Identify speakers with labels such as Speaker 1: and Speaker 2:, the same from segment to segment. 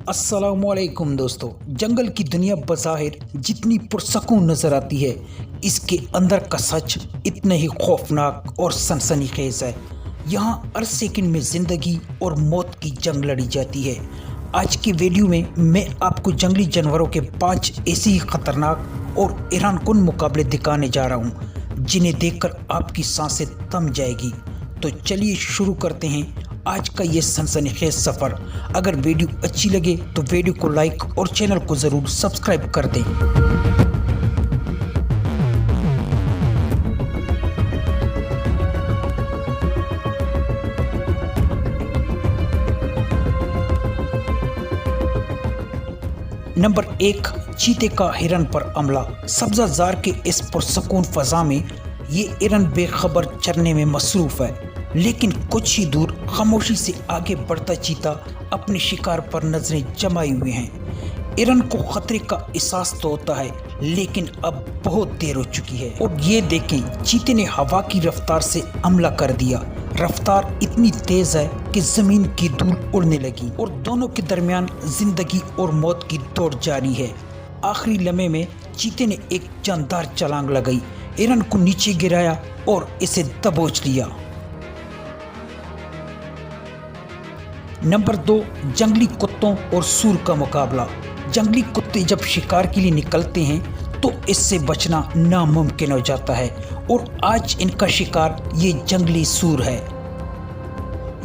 Speaker 1: अस्सलामुअलैकुम दोस्तों। जंगल की दुनिया बज़ाहिर जितनी पुरसकून नज़र आती है, इसके अंदर का सच इतना ही खौफनाक और सनसनीखेज है। यहाँ हर सेकंड में ज़िंदगी और मौत की जंग लड़ी जाती है। आज की वीडियो में मैं आपको जंगली जानवरों के 5 ऐसे ही ख़तरनाक और हैरानकुन मुकाबले दिखाने जा रहा हूँ, जिन्हें देखकर आपकी सांसें थम जाएगी। तो चलिए शुरू करते हैं आज का ये सनसनीखेज सफ़र। अगर वीडियो अच्छी लगे तो वीडियो को लाइक और चैनल को ज़रूर सब्सक्राइब कर दें। नंबर 1, चीते का हिरन पर हमला। सब्ज़ाज़ार के इस पुरसकून फ़ज़ा में ये हिरन बेखबर चरने में मसरूफ़ है, लेकिन कुछ ही दूर खामोशी से आगे बढ़ता चीता अपने शिकार पर नजरें जमाए हुए हैं। हिरन को खतरे का एहसास तो होता है, लेकिन अब बहुत देर हो चुकी है। और ये देखें, चीते ने हवा की रफ्तार से हमला कर दिया। रफ्तार इतनी तेज है कि जमीन की धूल उड़ने लगी और दोनों के दरमियान जिंदगी और मौत की दौड़ जारी है। आखिरी लम्हे में चीते ने एक जानदार छलांग लगाई, हिरन को नीचे गिराया और इसे दबोच लिया। नंबर 2, जंगली कुत्तों और सूर का मुकाबला। जंगली कुत्ते जब शिकार के लिए निकलते हैं तो इससे बचना नामुमकिन हो जाता है, और आज इनका शिकार ये जंगली सूर है।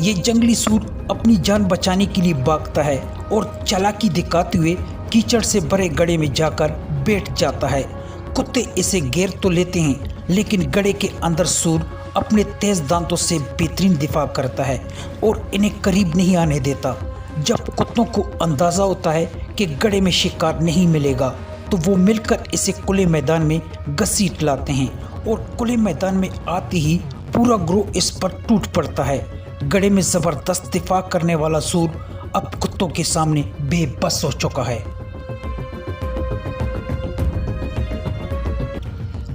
Speaker 1: ये जंगली सूर अपनी जान बचाने के लिए भागता है और चालाकी दिखाते हुए कीचड़ से भरे गड्ढे में जाकर बैठ जाता है। कुत्ते इसे घेर तो लेते हैं, लेकिन गड्ढे के अंदर सूर अपने तेज दांतों से बेहतरीन दिफा करता है और इन्हें करीब नहीं आने देता। जब कुत्तों को अंदाज़ा होता है कि गड्ढे में शिकार नहीं मिलेगा, तो वो मिलकर इसे खुले मैदान में घसीट लाते हैं, और खुले मैदान में आते ही पूरा ग्रोह इस पर टूट पड़ता है। गड्ढे में ज़बरदस्त दिफा करने वाला सूर अब कुत्तों के सामने बेबस हो चुका है।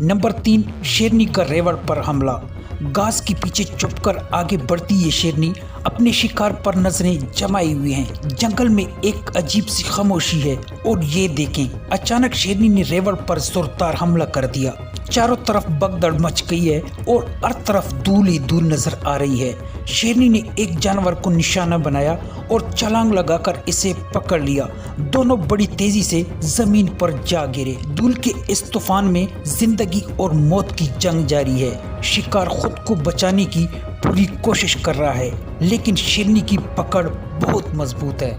Speaker 1: नंबर 3, शेरनी का रेवड़ पर हमला। घास के पीछे छुपकर आगे बढ़ती ये शेरनी अपने शिकार पर नजरें जमाई हुई है। जंगल में एक अजीब सी खामोशी है, और ये देखें, अचानक शेरनी ने रेवड़ पर जोरदार हमला कर दिया। चारों तरफ भगदड़ मच गई है और हर तरफ धूल ही धूल नजर आ रही है। शेरनी ने एक जानवर को निशाना बनाया और छलांग लगाकर इसे पकड़ लिया। दोनों बड़ी तेजी से जमीन पर जा गिरे। धूल के इस तूफान में जिंदगी और मौत की जंग जारी है। शिकार खुद को बचाने की पूरी कोशिश कर रहा है, लेकिन शेरनी की पकड़ बहुत मजबूत है।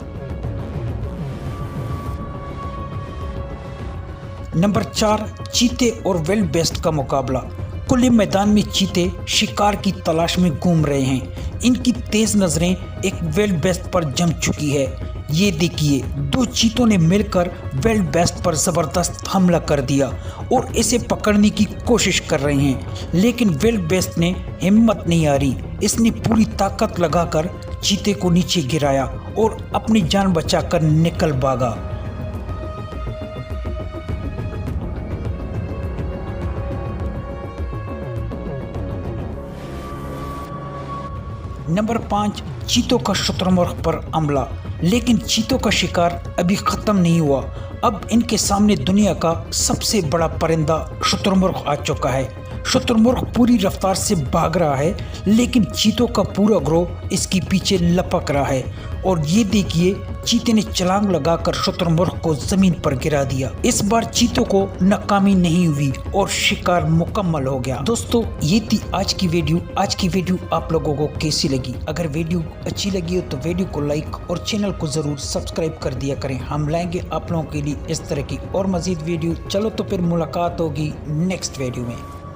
Speaker 1: नंबर 4, चीते और विल्ड बेस्ट का मुकाबला। खुले मैदान में चीते शिकार की तलाश में घूम रहे हैं। इनकी तेज नजरें एक विल्ड बेस्ट पर जम चुकी है। ये देखिए, 2 चीतों ने मिलकर विल्ड बेस्ट पर जबरदस्त हमला कर दिया और इसे पकड़ने की कोशिश कर रहे हैं, लेकिन विल्ड बेस्ट ने हिम्मत नहीं हारी। इसने पूरी ताकत लगाकर चीते को नीचे गिराया और अपनी जान बचाकर निकल भागा। नंबर 5, चीतों का शुतुरमुर्ग पर हमला। लेकिन चीतों का शिकार अभी ख़त्म नहीं हुआ। अब इनके सामने दुनिया का सबसे बड़ा परिंदा शुतुरमुर्ग आ चुका है। शुतुरमुर्ग पूरी रफ्तार से भाग रहा है, लेकिन चीतों का पूरा ग्रोह इसके पीछे लपक रहा है। और ये देखिए, चीते ने छलांग लगाकर शुतुरमुर्ग को जमीन पर गिरा दिया। इस बार चीतों को नाकामी नहीं हुई और शिकार मुकम्मल हो गया। दोस्तों, ये थी आज की वीडियो। आज की वीडियो आप लोगों को कैसी लगी? अगर वीडियो अच्छी लगी हो तो वीडियो को लाइक और चैनल को ज़रूर सब्सक्राइब कर दिया करें। हम लाएंगे आप लोगों के लिए इस तरह की और मज़ीद वीडियो। चलो तो फिर मुलाकात होगी नेक्स्ट वीडियो में।